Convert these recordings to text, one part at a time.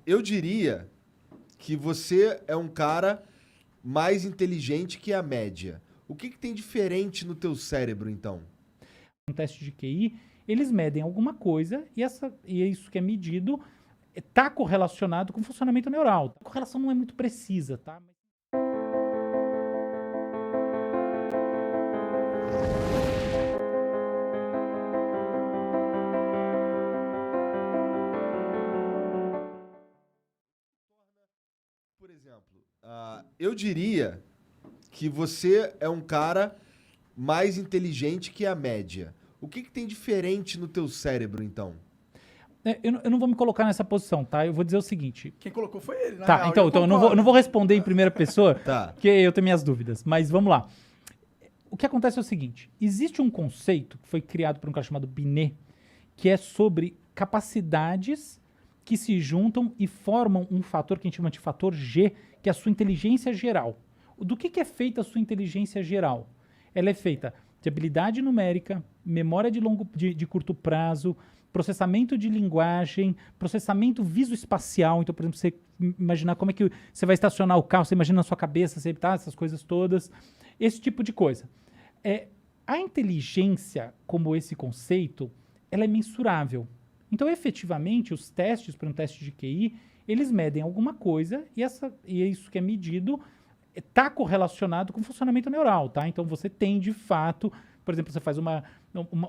eu diria que você é um cara mais inteligente que a média. O que tem diferente no teu cérebro, então? Um teste de QI, eles medem alguma coisa e é isso que é medido está correlacionado com o funcionamento neural. A correlação não é muito precisa, tá? Por exemplo, eu diria que você é um cara mais inteligente que a média. O que tem diferente no teu cérebro, então? Eu não vou me colocar nessa posição, tá? Eu vou dizer o seguinte. Quem colocou foi ele, né? Tá, então eu não vou responder em primeira pessoa, Tá. porque eu tenho minhas dúvidas. Mas vamos lá. O que acontece é o seguinte. Existe um conceito que foi criado por um cara chamado Binet, que é sobre capacidades que se juntam e formam um fator que a gente chama de fator G, que é a sua inteligência geral. Do que é feita a sua inteligência geral? Ela é feita de habilidade numérica, memória de curto prazo, processamento de linguagem, processamento visoespacial. Então, por exemplo, você imaginar como é que você vai estacionar o carro, você imagina na sua cabeça, você, tá, essas coisas todas. Esse tipo de coisa. A inteligência, como esse conceito, ela é mensurável. Então, efetivamente, os testes para um teste de QI, eles medem alguma coisa e é isso que é medido está correlacionado com o funcionamento neural, tá? Então, você tem, de fato, por exemplo, você faz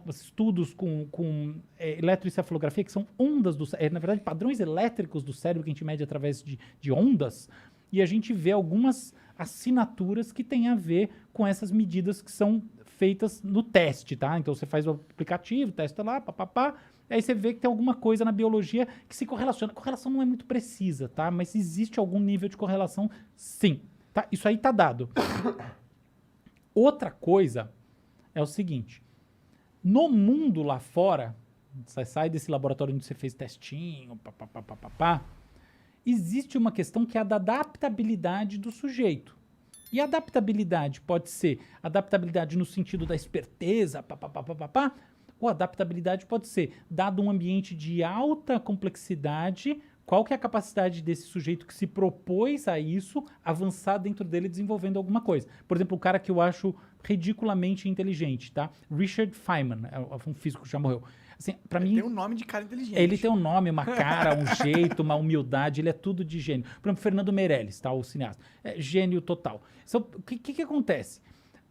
estudos com eletroencefalografia, que são ondas na verdade, padrões elétricos do cérebro que a gente mede através de ondas, e a gente vê algumas assinaturas que têm a ver com essas medidas que são feitas no teste, tá? Então, você faz o aplicativo, testa lá, papapá, aí você vê que tem alguma coisa na biologia que se correlaciona. A correlação não é muito precisa, tá? Mas existe algum nível de correlação, sim. Tá? Isso aí tá dado. Outra coisa é o seguinte. No mundo lá fora, você sai desse laboratório onde você fez testinho, existe uma questão que é a da adaptabilidade do sujeito. E a adaptabilidade pode ser adaptabilidade no sentido da esperteza, ou adaptabilidade pode ser, dado um ambiente de alta complexidade, qual que é a capacidade desse sujeito que se propôs a isso avançar dentro dele desenvolvendo alguma coisa. Por exemplo, o cara que eu acho ridiculamente inteligente, tá? Richard Feynman, é um físico que já morreu. Assim, para mim, tem um nome de cara inteligente. Ele tem um nome, uma cara, um jeito, uma humildade, ele é tudo de gênio. Por exemplo, Fernando Meirelles, tá? O cineasta. É gênio total. Então, o que acontece?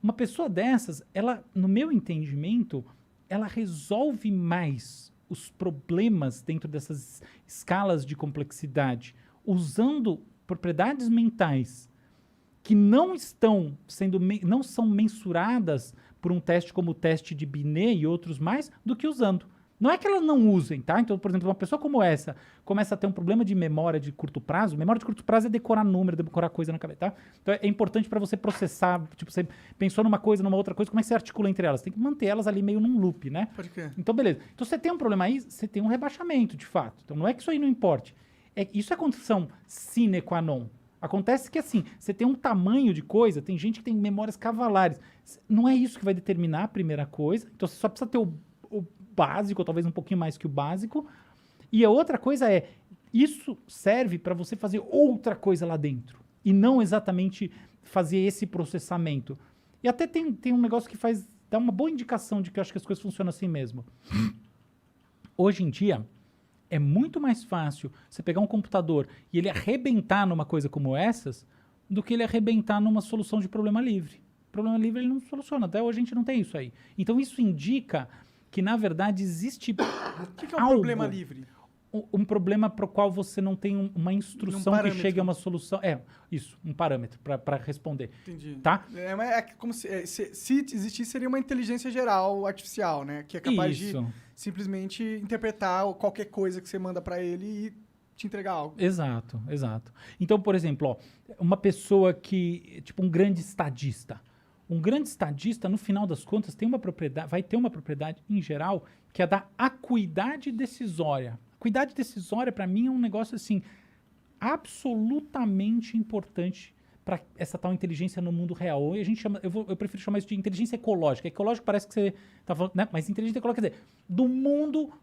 Uma pessoa dessas, ela, no meu entendimento, ela resolve mais os problemas dentro dessas escalas de complexidade, usando propriedades mentais que não são mensuradas por um teste como o teste de Binet e outros mais, do que usando. Não é que elas não usem, tá? Então, por exemplo, uma pessoa como essa começa a ter um problema de memória de curto prazo. Memória de curto prazo é decorar número, decorar coisa na cabeça, tá? Então, é importante para você processar. Tipo, você pensou numa coisa, numa outra coisa, como é que você articula entre elas? Tem que manter elas ali meio num loop, né? Pode crer. Então, beleza. Então, você tem um problema aí, você tem um rebaixamento, de fato. Então, não é que isso aí não importe. Isso é condição sine qua non. Acontece que, assim, você tem um tamanho de coisa, tem gente que tem memórias cavalares. Não é isso que vai determinar a primeira coisa. Então, você só precisa ter o básico, ou talvez um pouquinho mais que o básico. E a outra coisa é, isso serve para você fazer outra coisa lá dentro. E não exatamente fazer esse processamento. E até tem um negócio que dá uma boa indicação de que eu acho que as coisas funcionam assim mesmo. Hoje em dia, é muito mais fácil você pegar um computador e ele arrebentar numa coisa como essas do que ele arrebentar numa solução de problema livre. Problema livre ele não soluciona. Até hoje a gente não tem isso aí. Então isso indica que, na verdade, existe O que é um problema livre? Um problema para o qual você não tem uma instrução que chegue a uma solução. Um parâmetro para responder. Entendi. Tá? É como se existisse, seria uma inteligência geral artificial, né? Que é capaz de simplesmente interpretar qualquer coisa que você manda para ele e te entregar algo. Exato, exato. Então, por exemplo, uma pessoa que, tipo, um grande estadista. Um grande estadista, no final das contas, vai ter uma propriedade, em geral, que é da acuidade decisória. Acuidade decisória, para mim, é um negócio, assim, absolutamente importante para essa tal inteligência no mundo real. E a gente chama, eu prefiro chamar isso de inteligência ecológica. Ecológico parece que você está falando, né? Mas inteligência ecológica quer dizer, do mundo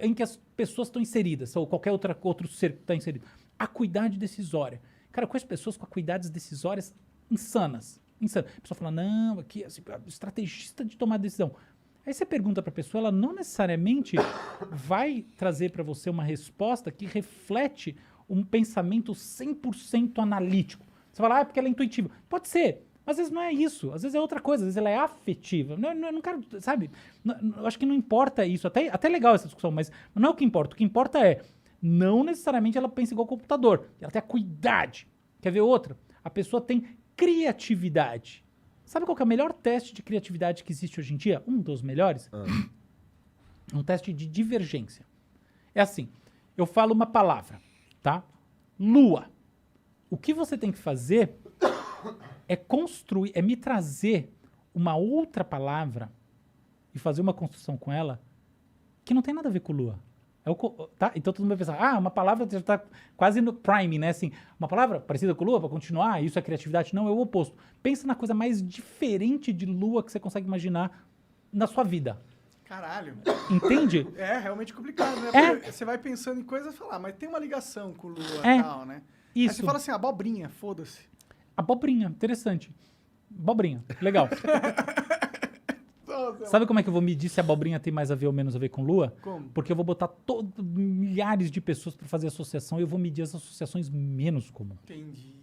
em que as pessoas estão inseridas, ou qualquer outro ser que está inserido. Acuidade decisória. Cara, eu conheço pessoas com acuidades decisórias insanas. A pessoa fala, não, aqui é estrategista de tomar decisão. Aí você pergunta para a pessoa, ela não necessariamente vai trazer para você uma resposta que reflete um pensamento 100% analítico. Você fala, é porque ela é intuitiva. Pode ser, mas às vezes não é isso. Às vezes é outra coisa, às vezes ela é afetiva. Não quero, sabe? Eu acho que não importa isso. Até legal essa discussão, mas não é o que importa. O que importa é, não necessariamente ela pensa igual ao computador. Ela tem acuidade. Quer ver outra? A pessoa tem criatividade. Sabe qual que é o melhor teste de criatividade que existe hoje em dia? Um dos melhores? Um teste de divergência. É assim, eu falo uma palavra, tá? Lua. O que você tem que fazer é construir, é me trazer uma outra palavra e fazer uma construção com ela que não tem nada a ver com lua. Tá? Então todo mundo vai pensar, uma palavra já está quase no prime, né? Assim, uma palavra parecida com lua para continuar, isso é criatividade? Não, é o oposto. Pensa na coisa mais diferente de lua que você consegue imaginar na sua vida. Caralho. Entende? É realmente complicado, né? Porque você vai pensando em coisas e fala, mas tem uma ligação com lua e tal, né? Isso. Aí você fala assim, abobrinha, foda-se. Abobrinha, interessante. Abobrinha, legal. Sabe como é que eu vou medir se a abobrinha tem mais a ver ou menos a ver com lua? Como? Porque eu vou botar milhares de pessoas para fazer associação e eu vou medir as associações menos comuns. Entendi.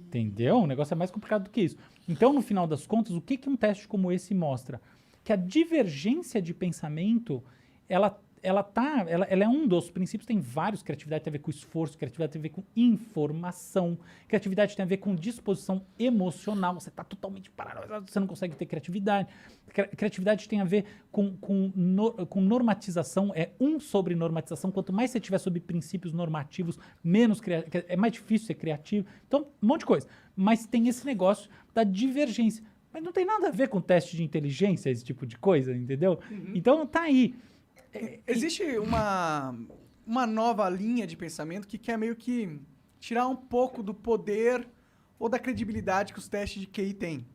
Entendeu? O negócio é mais complicado do que isso. Então, no final das contas, o que um teste como esse mostra? Que a divergência de pensamento, ela é um dos princípios, tem vários. Criatividade tem a ver com esforço, criatividade tem a ver com informação, criatividade tem a ver com disposição emocional. Você está totalmente parado, você não consegue ter criatividade. Criatividade tem a ver com normatização, é sobre normatização. Quanto mais você tiver sobre princípios normativos, menos é mais difícil ser criativo. Então, um monte de coisa. Mas tem esse negócio da divergência. Mas não tem nada a ver com teste de inteligência, esse tipo de coisa, entendeu? Então, tá aí. Existe uma nova linha de pensamento que quer meio que tirar um pouco do poder ou da credibilidade que os testes de QI têm.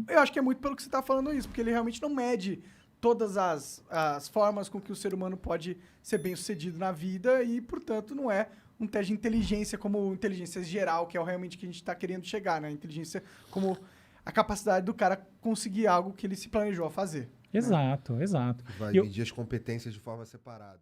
Eu acho que é muito pelo que você está falando isso, porque ele realmente não mede todas as formas com que o ser humano pode ser bem sucedido na vida e, portanto, não é um teste de inteligência como inteligência geral, que é realmente que a gente está querendo chegar, né? Inteligência como a capacidade do cara conseguir algo que ele se planejou a fazer. Exato, exato. Vai medir as competências de forma separada.